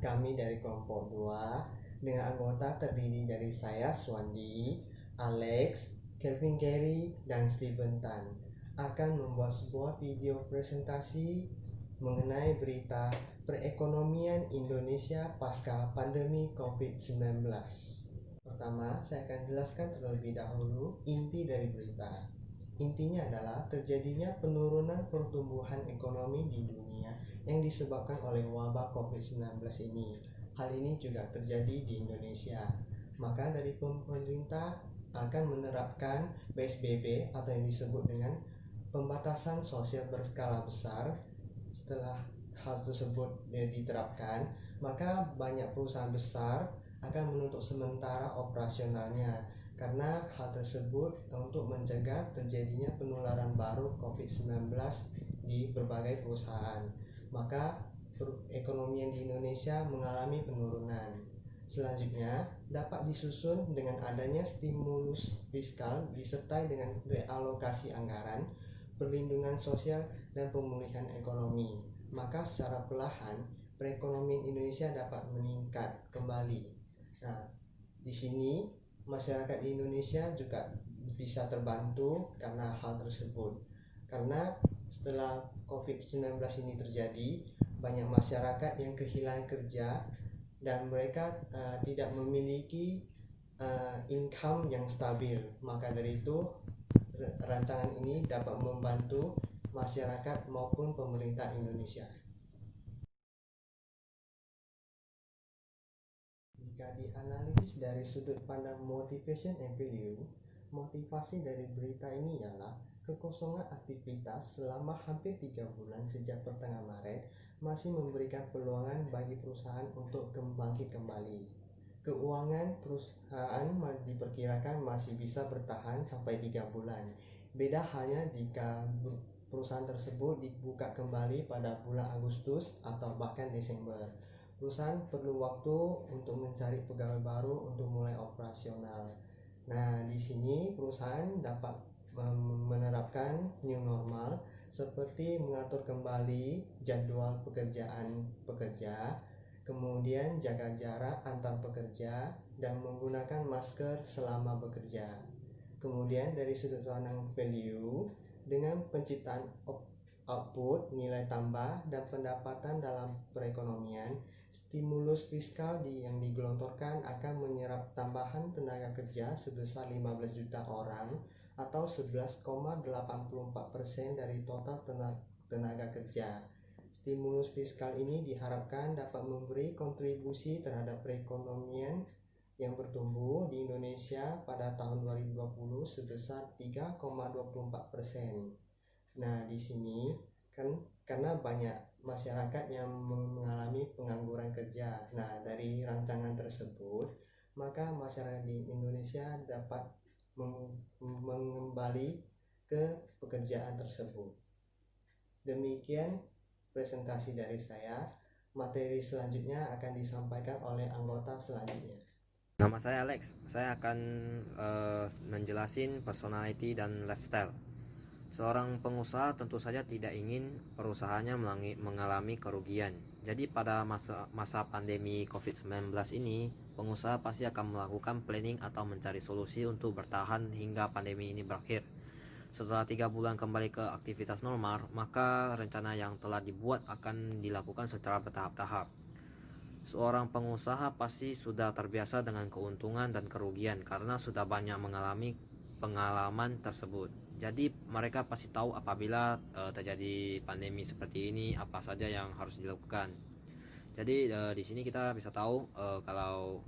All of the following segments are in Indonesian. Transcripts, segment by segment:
kami dari kelompok 2 dengan anggota terdiri dari saya, Swandi, Alex, Kelvin Gary, dan Steven Tan akan membuat sebuah video presentasi mengenai berita perekonomian Indonesia pasca pandemi COVID-19. Pertama, saya akan jelaskan terlebih dahulu inti dari berita. Intinya adalah terjadinya penurunan pertumbuhan ekonomi di dunia yang disebabkan oleh wabah COVID-19 ini. Hal ini juga terjadi di Indonesia. Maka dari pemerintah akan menerapkan PSBB atau yang disebut dengan pembatasan sosial berskala besar. Setelah hal tersebut diterapkan, maka banyak perusahaan besar akan menutup sementara operasionalnya karena hal tersebut untuk mencegah terjadinya penularan baru COVID-19 di berbagai perusahaan. Maka perekonomian di Indonesia mengalami penurunan. Selanjutnya dapat disusun dengan adanya stimulus fiskal disertai dengan realokasi anggaran, perlindungan sosial, dan pemulihan ekonomi. Maka secara perlahan perekonomian Indonesia dapat meningkat kembali. Nah, di sini masyarakat di Indonesia juga bisa terbantu karena hal tersebut. Karena setelah COVID-19 ini terjadi, banyak masyarakat yang kehilangan kerja dan mereka tidak memiliki income yang stabil. Maka dari itu rancangan ini dapat membantu masyarakat maupun pemerintah Indonesia. Jika dianalisis dari sudut pandang motivation and value, motivasi dari berita ini ialah kekosongan aktivitas selama hampir 3 bulan sejak pertengahan Maret masih memberikan peluangan bagi perusahaan untuk bangkit kembali. Keuangan perusahaan diperkirakan masih bisa bertahan sampai 3 bulan. Beda halnya jika perusahaan tersebut dibuka kembali pada bulan Agustus atau bahkan Desember. Perusahaan perlu waktu untuk mencari pegawai baru untuk mulai operasional. Nah, di sini perusahaan dapat menerapkan new normal seperti mengatur kembali jadwal pekerjaan pekerja, kemudian jaga jarak antar pekerja, dan menggunakan masker selama bekerja. Kemudian dari sudut pandang value, dengan penciptaan output, nilai tambah, dan pendapatan dalam perekonomian, stimulus fiskal yang digelontorkan akan menyerap tambahan tenaga kerja sebesar 15 juta orang atau 11,84% dari total tenaga kerja. Stimulus fiskal ini diharapkan dapat memberi kontribusi terhadap perekonomian yang bertumbuh di Indonesia pada tahun 2020 sebesar 3,24%. Nah, di sini kan karena banyak masyarakat yang mengalami pengangguran kerja. Nah, dari rancangan tersebut, maka masyarakat di Indonesia dapat mengembali ke pekerjaan tersebut. Demikian presentasi dari saya. Materi selanjutnya akan disampaikan oleh anggota selanjutnya. Nama saya Alex. Saya akan menjelasin personality dan lifestyle. Seorang pengusaha tentu saja tidak ingin perusahaannya mengalami kerugian. Jadi pada masa pandemi COVID-19 ini, pengusaha pasti akan melakukan planning atau mencari solusi untuk bertahan hingga pandemi ini berakhir. Setelah 3 bulan kembali ke aktivitas normal, maka rencana yang telah dibuat akan dilakukan secara bertahap-tahap. Seorang pengusaha pasti sudah terbiasa dengan keuntungan dan kerugian karena sudah banyak mengalami pengalaman tersebut. Jadi mereka pasti tahu apabila terjadi pandemi seperti ini apa saja yang harus dilakukan. Jadi di sini kita bisa tahu kalau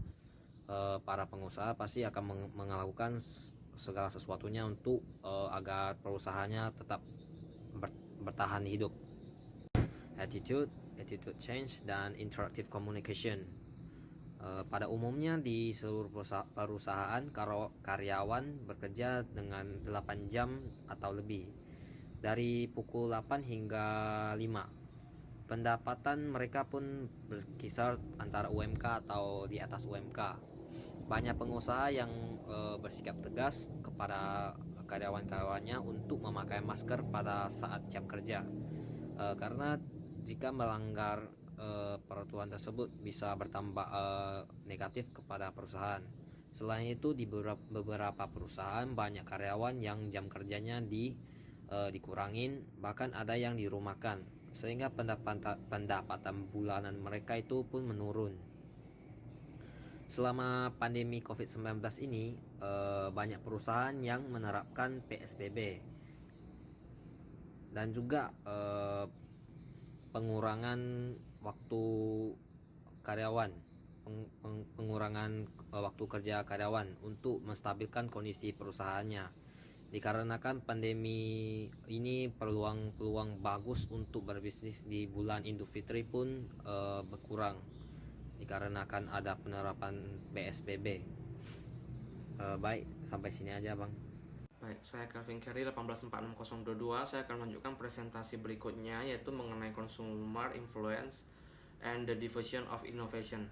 para pengusaha pasti akan melakukan segala sesuatunya untuk agar perusahaannya tetap bertahan hidup. Attitude change, dan interactive communication. Pada umumnya di seluruh perusahaan karyawan bekerja dengan 8 jam atau lebih dari pukul 8 hingga 5. Pendapatan mereka pun berkisar antara UMK atau di atas UMK. Banyak pengusaha yang bersikap tegas kepada karyawan-karyawannya untuk memakai masker pada saat jam kerja, karena jika melanggar peraturan tersebut bisa bertambah negatif kepada perusahaan. Selain itu, di beberapa perusahaan banyak karyawan yang jam kerjanya dikurangin, bahkan ada yang dirumahkan, sehingga pendapatan bulanan mereka itu pun menurun. Selama pandemi COVID-19 ini, banyak perusahaan yang menerapkan PSBB dan juga pengurangan waktu karyawan, pengurangan waktu kerja karyawan untuk menstabilkan kondisi perusahaannya. Dikarenakan pandemi ini, peluang bagus untuk berbisnis di bulan Idul Fitri pun berkurang dikarenakan ada penerapan PSBB. Baik, sampai sini aja Bang. Baik, saya Kelvin Carry 1846022. Saya akan menunjukkan presentasi berikutnya, yaitu mengenai consumer influence and the diffusion of innovation.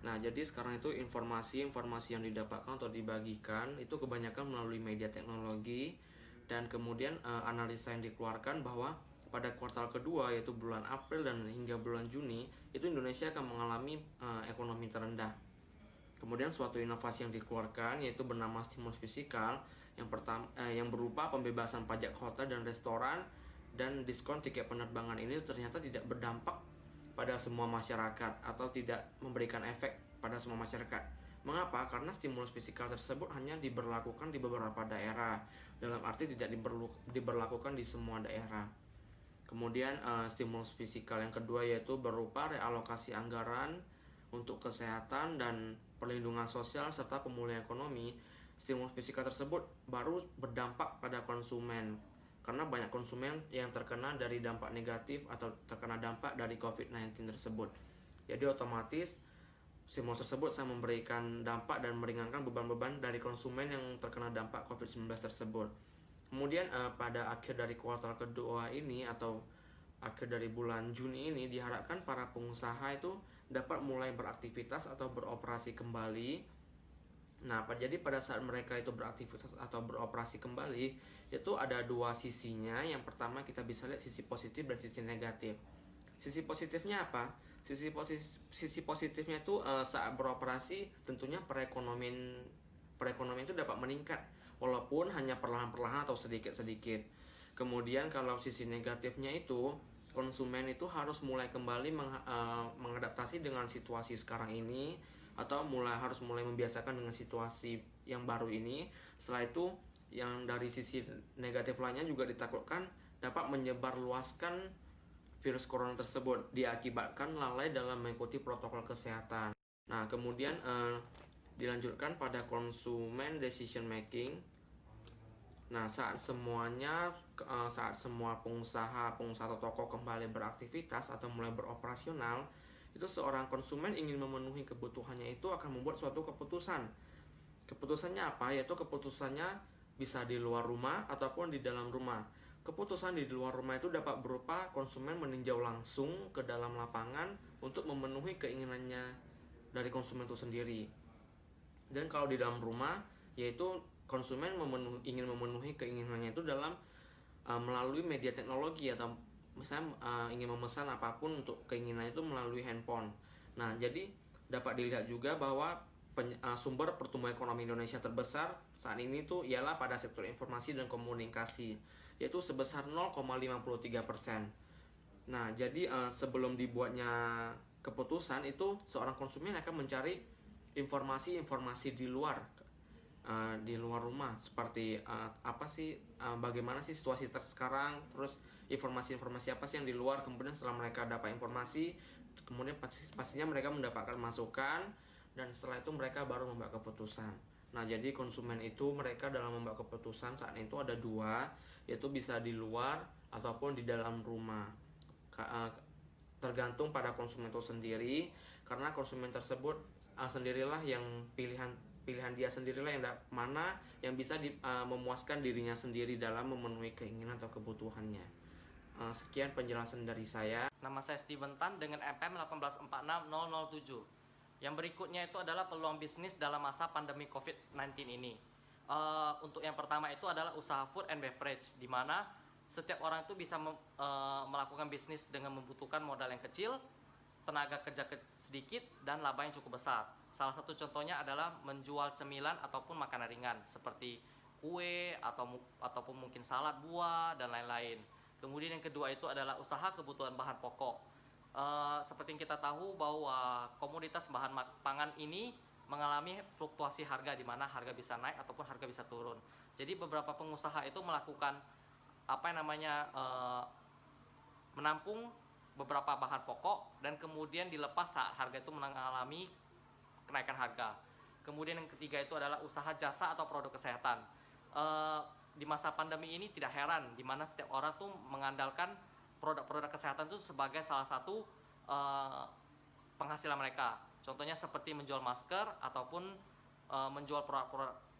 Nah, jadi sekarang itu informasi yang didapatkan atau dibagikan itu kebanyakan melalui media teknologi, dan kemudian analisa yang dikeluarkan bahwa pada kuartal kedua, yaitu bulan April dan hingga bulan Juni, itu Indonesia akan mengalami ekonomi terendah. Kemudian suatu inovasi yang dikeluarkan yaitu bernama stimulus fiskal yang berupa pembebasan pajak hotel dan restoran dan diskon tiket penerbangan. Ini ternyata tidak berdampak pada semua masyarakat atau tidak memberikan efek pada semua masyarakat. Mengapa? Karena stimulus fiskal tersebut hanya diberlakukan di beberapa daerah, dalam arti tidak diberlakukan di semua daerah. Kemudian stimulus fiskal yang kedua yaitu berupa realokasi anggaran untuk kesehatan dan perlindungan sosial serta pemulihan ekonomi. Stimulus fiskal tersebut baru berdampak pada konsumen, karena banyak konsumen yang terkena dari dampak negatif atau terkena dampak dari COVID-19 tersebut. Jadi otomatis stimulus tersebut saya memberikan dampak dan meringankan beban-beban dari konsumen yang terkena dampak COVID-19 tersebut. Kemudian pada akhir dari kuartal kedua ini atau akhir dari bulan Juni ini, diharapkan para pengusaha itu dapat mulai beraktivitas atau beroperasi kembali. Nah, jadi pada saat mereka itu beraktivitas atau beroperasi kembali, itu ada dua sisinya. Yang pertama kita bisa lihat sisi positif dan sisi negatif. Sisi positifnya apa? Sisi positifnya itu saat beroperasi tentunya perekonomian itu dapat meningkat, walaupun hanya perlahan-perlahan atau sedikit-sedikit. Kemudian kalau sisi negatifnya itu, konsumen itu harus mulai kembali mengadaptasi dengan situasi sekarang ini, atau harus mulai membiasakan dengan situasi yang baru ini. Setelah itu, yang dari sisi negatif lainnya juga ditakutkan dapat menyebarluaskan virus corona tersebut, diakibatkan lalai dalam mengikuti protokol kesehatan. Nah, kemudian dilanjutkan pada consumer decision making. Nah, saat semua pengusaha atau toko kembali beraktivitas atau mulai beroperasional, itu seorang konsumen ingin memenuhi kebutuhannya itu akan membuat suatu keputusan. Keputusannya apa? Yaitu keputusannya bisa di luar rumah ataupun di dalam rumah. Keputusan di luar rumah itu dapat berupa konsumen meninjau langsung ke dalam lapangan untuk memenuhi keinginannya dari konsumen itu sendiri. Dan kalau di dalam rumah, yaitu konsumen ingin memenuhi keinginannya itu dalam melalui media teknologi, atau misalnya ingin memesan apapun untuk keinginannya itu melalui handphone. Nah, jadi dapat dilihat juga bahwa sumber pertumbuhan ekonomi Indonesia terbesar saat ini tuh ialah pada sektor informasi dan komunikasi, yaitu sebesar 0,53%. Nah, jadi sebelum dibuatnya keputusan itu, seorang konsumen akan mencari informasi di luar rumah, seperti bagaimana sih situasi sekarang, terus informasi apa sih yang di luar. Kemudian setelah mereka dapat informasi, kemudian pastinya mereka mendapatkan masukan, dan setelah itu mereka baru membuat keputusan. Nah, jadi konsumen itu mereka dalam membuat keputusan saat itu ada dua, yaitu bisa di luar ataupun di dalam rumah. Tergantung pada konsumen itu sendiri, karena konsumen tersebut sendirilah yang pilihan dia sendirilah yang mana yang bisa memuaskan dirinya sendiri dalam memenuhi keinginan atau kebutuhannya. Sekian penjelasan dari saya. Nama saya Steven Tan dengan MPM 1846007. Yang berikutnya itu adalah peluang bisnis dalam masa pandemi COVID-19 ini. Untuk yang pertama itu adalah usaha food and beverage, di mana setiap orang itu bisa melakukan bisnis dengan membutuhkan modal yang kecil, tenaga kerja sedikit dan laba yang cukup besar. Salah satu contohnya adalah menjual cemilan ataupun makanan ringan seperti kue ataupun mungkin salad buah dan lain-lain. Kemudian yang kedua itu adalah usaha kebutuhan bahan pokok. Seperti yang kita tahu bahwa komoditas bahan pangan ini mengalami fluktuasi harga, di mana harga bisa naik ataupun harga bisa turun. Jadi beberapa pengusaha itu melakukan menampung beberapa bahan pokok dan kemudian dilepas saat harga itu mengalami kenaikan harga. Kemudian yang ketiga itu adalah usaha jasa atau produk kesehatan. Di masa pandemi ini tidak heran di mana setiap orang tuh mengandalkan produk-produk kesehatan itu sebagai salah satu penghasilan mereka. Contohnya seperti menjual masker ataupun menjual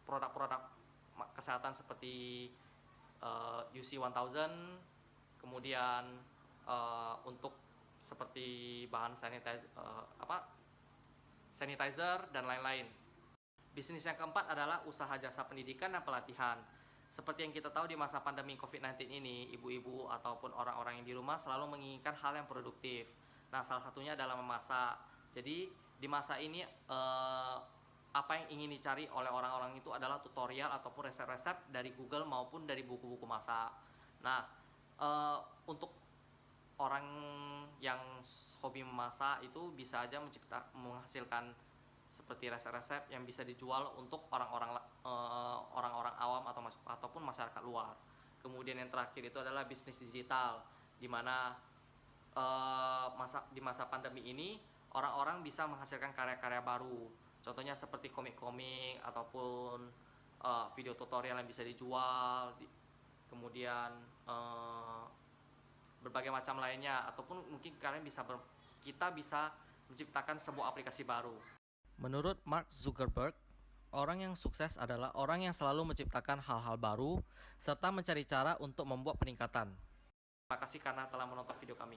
produk-produk kesehatan seperti UC 1000, kemudian untuk seperti bahan sanitizer dan lain-lain. Bisnis yang keempat adalah usaha jasa pendidikan dan pelatihan. Seperti yang kita tahu di masa pandemi COVID-19 ini, ibu-ibu ataupun orang-orang yang di rumah selalu menginginkan hal yang produktif. Nah, salah satunya adalah memasak. Jadi, di masa ini apa yang ingin dicari oleh orang-orang itu adalah tutorial ataupun resep-resep dari Google maupun dari buku-buku masak. Nah, untuk orang yang hobi memasak itu bisa aja menghasilkan seperti resep-resep yang bisa dijual untuk orang-orang awam ataupun masyarakat luar. Kemudian yang terakhir itu adalah bisnis digital, di mana di masa pandemi ini orang-orang bisa menghasilkan karya-karya baru. Contohnya seperti komik-komik ataupun video tutorial yang bisa dijual, kemudian berbagai macam lainnya, ataupun mungkin kita bisa menciptakan sebuah aplikasi baru. Menurut Mark Zuckerberg, orang yang sukses adalah orang yang selalu menciptakan hal-hal baru serta mencari cara untuk membuat peningkatan. Terima kasih karena telah menonton video kami.